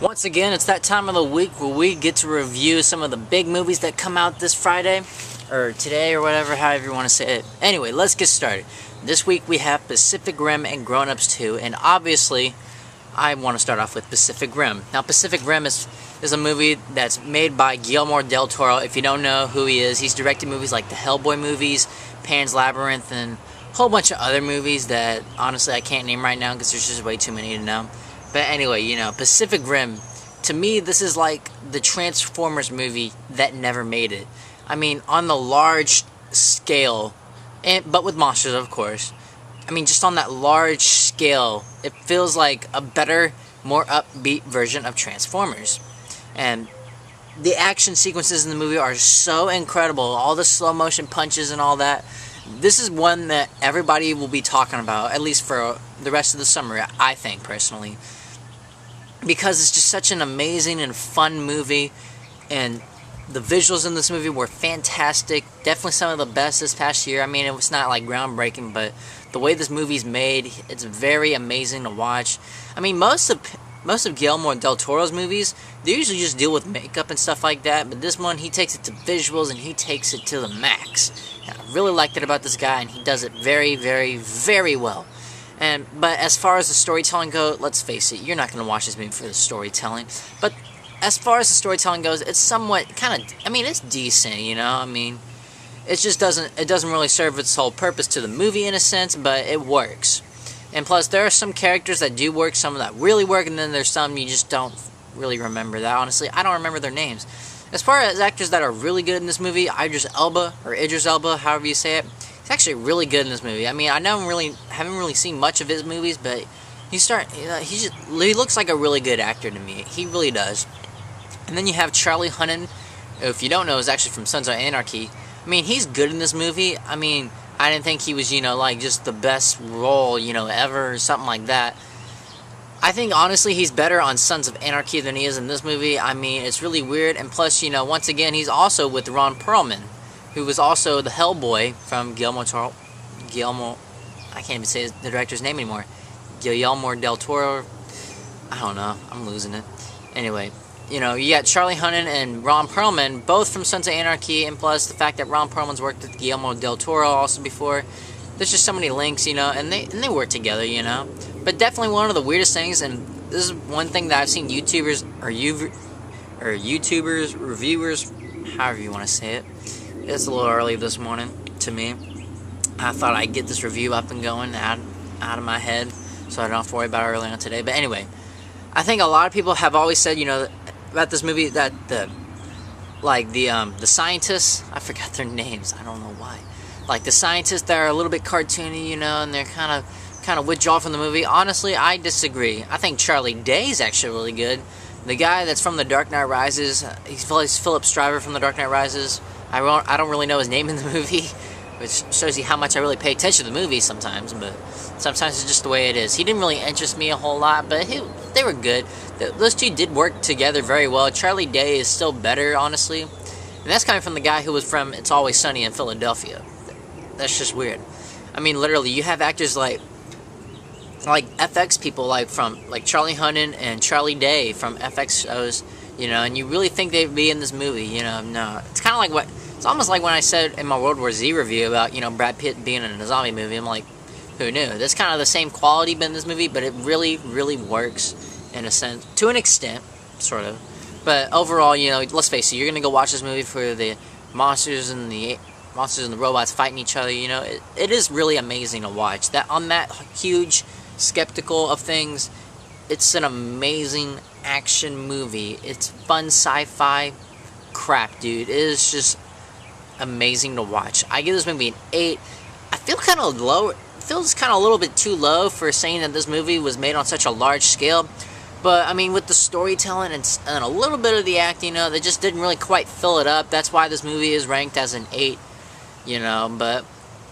Once again, it's that time of the week where we get to review some of the big movies that come out this Friday, or today, or whatever, however you want to say it. Anyway, let's get started. This week we have Pacific Rim and Grown Ups 2, and obviously, I want to start off with Pacific Rim. Now, Pacific Rim is a movie that's made by Guillermo del Toro. If you don't know who he is, he's directed movies like the Hellboy movies, Pan's Labyrinth, and a whole bunch of other movies that, honestly, I can't name right now because there's just way too many to know. But anyway, Pacific Rim, to me, this is like the Transformers movie that never made it. I mean, on the large scale, but with monsters, of course. I mean, just on that large scale, it feels like a better, more upbeat version of Transformers. And the action sequences in the movie are so incredible. All the slow motion punches and all that. This is one that everybody will be talking about, at least for the rest of the summer, I think, personally. Because it's just such an amazing and fun movie, and the visuals in this movie were fantastic. Definitely some of the best this past year. I mean, it was not like groundbreaking, but the way this movie's made, it's very amazing to watch. I mean, most of Guillermo del Toro's movies, they usually just deal with makeup and stuff like that, but this one, he takes it to visuals and he takes it to the max. And I really liked it about this guy, and he does it very, very, very well. But as far as the storytelling goes, let's face it, you're not going to watch this movie for the storytelling. But as far as the storytelling goes, it's somewhat it's decent, I mean, it just doesn't really serve its whole purpose to the movie in a sense, but it works. And plus, there are some characters that do work, some that really work, and then there's some you just don't really remember that. Honestly, I don't remember their names. As far as actors that are really good in this movie, Idris Elba, however you say it, he's actually really good in this movie. I mean, I haven't really seen much of his movies, but he looks like a really good actor to me. He really does. And then you have Charlie Hunnam, who, if you don't know, is actually from Sons of Anarchy. I mean, he's good in this movie. I mean, I didn't think he was, like just the best role, ever, or something like that. I think, honestly, he's better on Sons of Anarchy than he is in this movie. I mean, it's really weird. And plus, once again, he's also with Ron Perlman, who was also the Hellboy from I can't even say the director's name anymore. Guillermo del Toro. I don't know. I'm losing it. Anyway, you got Charlie Hunnam and Ron Perlman, both from Sons of Anarchy, and plus the fact that Ron Perlman's worked with Guillermo del Toro also before. There's just so many links, and they work together, But definitely one of the weirdest things, and this is one thing that I've seen YouTubers, reviewers, however you want to say it. It's a little early this morning to me. I thought I'd get this review up and going out of my head so I don't have to worry about it early on today. But anyway, I think a lot of people have always said, about this movie that the scientists, I forgot their names, I don't know why. Like the scientists that are a little bit cartoony, and they're kind of withdraw from the movie. Honestly, I disagree. I think Charlie Day is actually really good. The guy that's from The Dark Knight Rises, he's Philip Stryver from The Dark Knight Rises. I don't really know his name in the movie, which shows you how much I really pay attention to the movie sometimes, but sometimes it's just the way it is. He didn't really interest me a whole lot, but they were good. Those two did work together very well. Charlie Day is still better, honestly. And that's coming from the guy who was from It's Always Sunny in Philadelphia. That's just weird. I mean, literally, you have actors like FX people, like Charlie Hunnam and Charlie Day from FX shows, and you really think they'd be in this movie, no. It's almost like when I said in my World War Z review about, Brad Pitt being in a zombie movie. I'm like, who knew? That's kind of the same quality in this movie, but it really, really works in a sense, to an extent, sort of. But overall, let's face it, you're going to go watch this movie for the monsters and the robots fighting each other, It is really amazing to watch. On that huge skeptical of things, it's an amazing action movie. It's fun sci-fi crap, dude. It is just amazing to watch. I give this movie an 8. I feel kind of low. It feels kind of a little bit too low for saying that this movie was made on such a large scale. But, I mean, with the storytelling and a little bit of the acting, they just didn't really quite fill it up. That's why this movie is ranked as an 8, But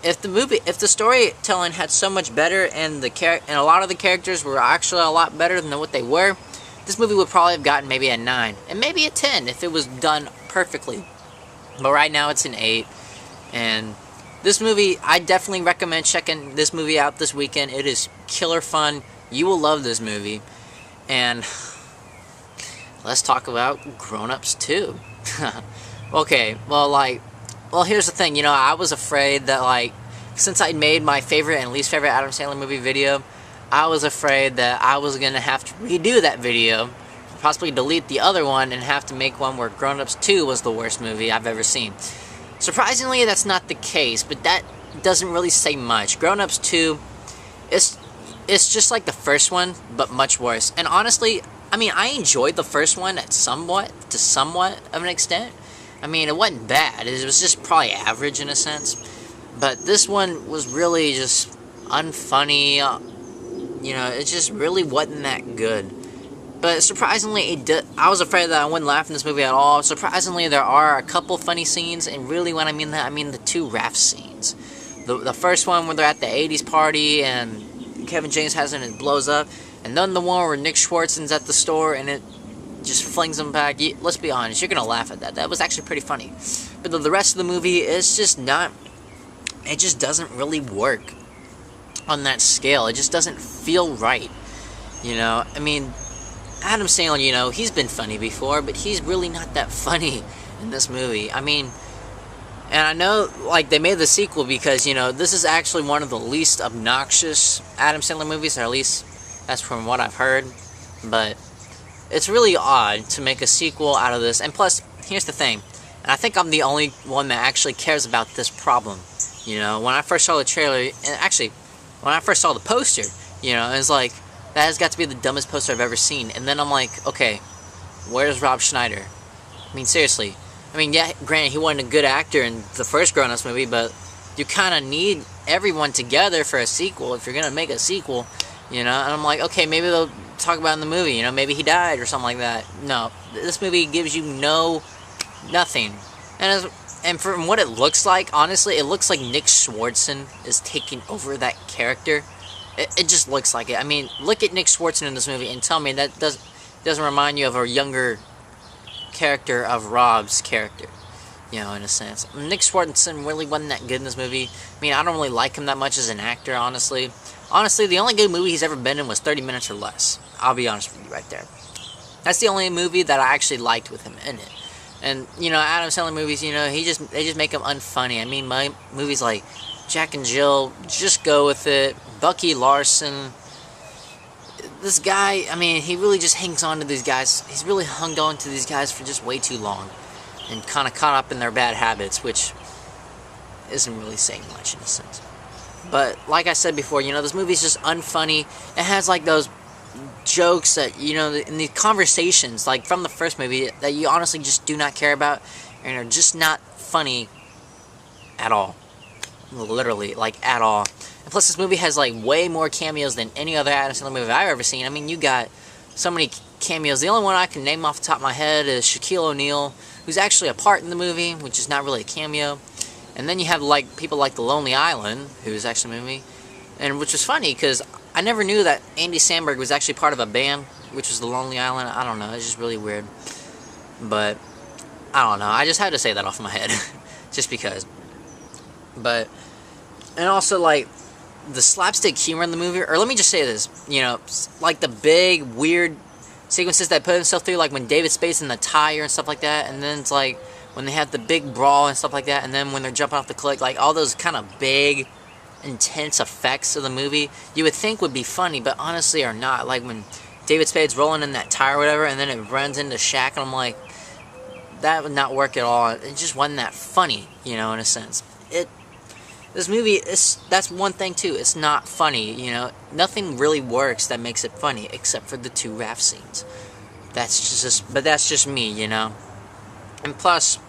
if the storytelling had so much better and a lot of the characters were actually a lot better than what they were, this movie would probably have gotten maybe a 9 and maybe a 10 if it was done perfectly. But right now it's an 8, and this movie, I definitely recommend checking this movie out this weekend. It is killer fun. You will love this movie. And let's talk about Grown Ups 2. Okay, well, here's the thing, I was afraid that, since I made my favorite and least favorite Adam Sandler movie video, I was afraid that I was going to have to redo that video, possibly delete the other one, and have to make one where Grown Ups 2 was the worst movie I've ever seen. Surprisingly, that's not the case, but that doesn't really say much. Grown Ups 2, it's just like the first one, but much worse. And honestly, I enjoyed the first one to somewhat of an extent. It wasn't bad. It was just probably average in a sense. But this one was really just unfunny. It just really wasn't that good. But surprisingly, I was afraid that I wouldn't laugh in this movie at all. Surprisingly, there are a couple funny scenes, and really when I mean that, I mean the two raft scenes. The first one where they're at the 80s party, and Kevin James has it and it blows up. And then the one where Nick Swartzen's at the store, and it just flings him back. Let's be honest, you're going to laugh at that. That was actually pretty funny. But the rest of the movie is just not... It just doesn't really work on that scale. It just doesn't feel right. Adam Sandler, he's been funny before, but he's really not that funny in this movie. And I know, they made the sequel because, this is actually one of the least obnoxious Adam Sandler movies, or at least that's from what I've heard. But it's really odd to make a sequel out of this. And plus, here's the thing, and I think I'm the only one that actually cares about this problem. When I first saw the trailer, and actually, when I first saw the poster, it's like, that has got to be the dumbest poster I've ever seen. And then I'm like, okay, where's Rob Schneider? Seriously. Yeah, granted, he wasn't a good actor in the first Grown Ups movie, but you kind of need everyone together for a sequel if you're going to make a sequel, And I'm like, okay, maybe they'll talk about it in the movie, maybe he died or something like that. No, this movie gives you nothing. And from what it looks like, honestly, it looks like Nick Swartzen is taking over that character. It just looks like it. Look at Nick Swartzen in this movie and tell me that doesn't remind you of a younger character of Rob's character, in a sense. Nick Swartzen really wasn't that good in this movie. I don't really like him that much as an actor, honestly. Honestly, the only good movie he's ever been in was 30 Minutes or Less. I'll be honest with you right there. That's the only movie that I actually liked with him in it. And, Adam Sandler movies, they just make him unfunny. My movies like Jack and Jill, just go with it. Bucky Larson. This guy, he really just hangs on to these guys. He's really hung on to these guys for just way too long. And kind of caught up in their bad habits, which isn't really saying much in a sense. But, like I said before, this movie's just unfunny. It has, those jokes that, in the conversations, from the first movie, that you honestly just do not care about, and are just not funny at all. Literally, at all. And plus, this movie has, way more cameos than any other Adam Sandler movie I've ever seen. You got so many cameos. The only one I can name off the top of my head is Shaquille O'Neal, who's actually a part in the movie, which is not really a cameo. And then you have, people like The Lonely Island, who's actually in the movie. And which was funny, because I never knew that Andy Samberg was actually part of a band, which was The Lonely Island. I don't know, it's just really weird. But, I don't know, I just had to say that off my head. Just because. But, and also, the slapstick humor in the movie, or let me just say this, the big, weird sequences that put himself through, when David Spade's in the tire and stuff like that, and then it's when they have the big brawl and stuff like that, and then when they're jumping off the cliff, all those kind of big, intense effects of the movie, you would think would be funny, but honestly are not. When David Spade's rolling in that tire or whatever, and then it runs into Shaq, and I'm like, that would not work at all. It just wasn't that funny, in a sense. This movie, that's one thing too, it's not funny, nothing really works that makes it funny, except for the two raft scenes. But that's just me, And plus,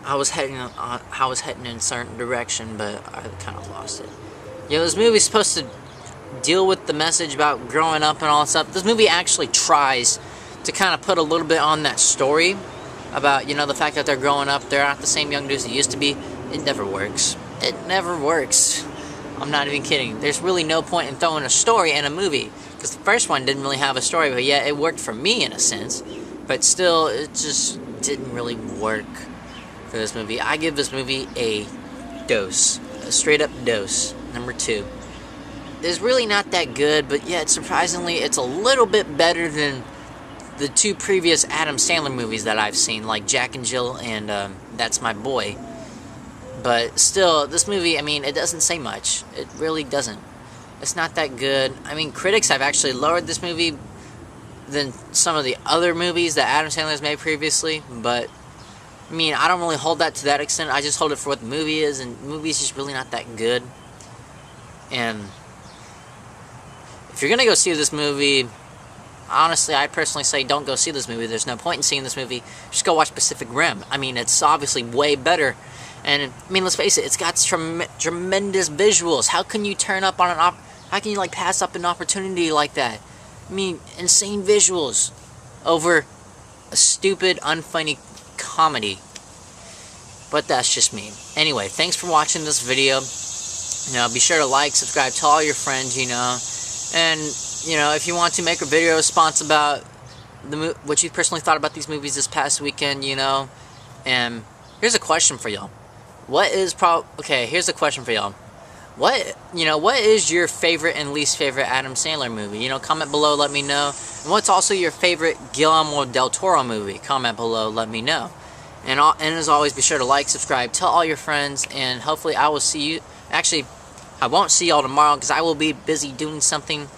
I was heading in a certain direction, but I kind of lost it. This movie's supposed to deal with the message about growing up and all that stuff. This movie actually tries to kind of put a little bit on that story about, the fact that they're growing up, they're not the same young dudes they used to be. It never works. It never works. I'm not even kidding. There's really no point in throwing a story in a movie, because the first one didn't really have a story, but yeah, it worked for me in a sense, but still, it just didn't really work for this movie. I give this movie a dose. A straight up dose. Number 2. It's really not that good, but yet surprisingly, it's a little bit better than the two previous Adam Sandler movies that I've seen, like Jack and Jill and That's My Boy. But still, this movie, I mean, it doesn't say much. It really doesn't. It's not that good. I mean, critics have actually lowered this movie than some of the other movies that Adam Sandler has made previously, but I mean, I don't really hold that to that extent. I just hold it for what the movie is, and the movie is just really not that good. And if you're gonna go see this movie, honestly, I personally say don't go see this movie. There's no point in seeing this movie. Just go watch Pacific Rim. I mean, it's obviously way better. And I mean, let's face it, it's got tremendous visuals. How can you turn up on how can you like pass up an opportunity like that? I mean, insane visuals over a stupid, unfunny comedy. But that's just me. Anyway, thanks for watching this video. You know, be sure to like, subscribe, tell all your friends, you know. And, you know, if you want to make a video response about what you personally thought about these movies this past weekend, you know. And here's a question for y'all. Okay, here's a question for y'all. What is your favorite and least favorite Adam Sandler movie? You know, comment below, let me know. And what's also your favorite Guillermo del Toro movie? Comment below, let me know. And as always, be sure to like, subscribe, tell all your friends, and hopefully I will see you. Actually, I won't see y'all tomorrow because I will be busy doing something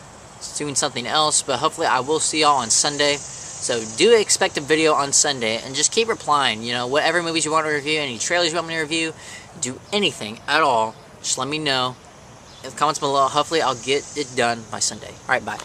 else, but hopefully I will see y'all on Sunday. So do expect a video on Sunday, and just keep replying. You know, whatever movies you want to review, any trailers you want me to review, do anything at all. Just let me know in the comments below. Hopefully I'll get it done by Sunday. Alright, bye.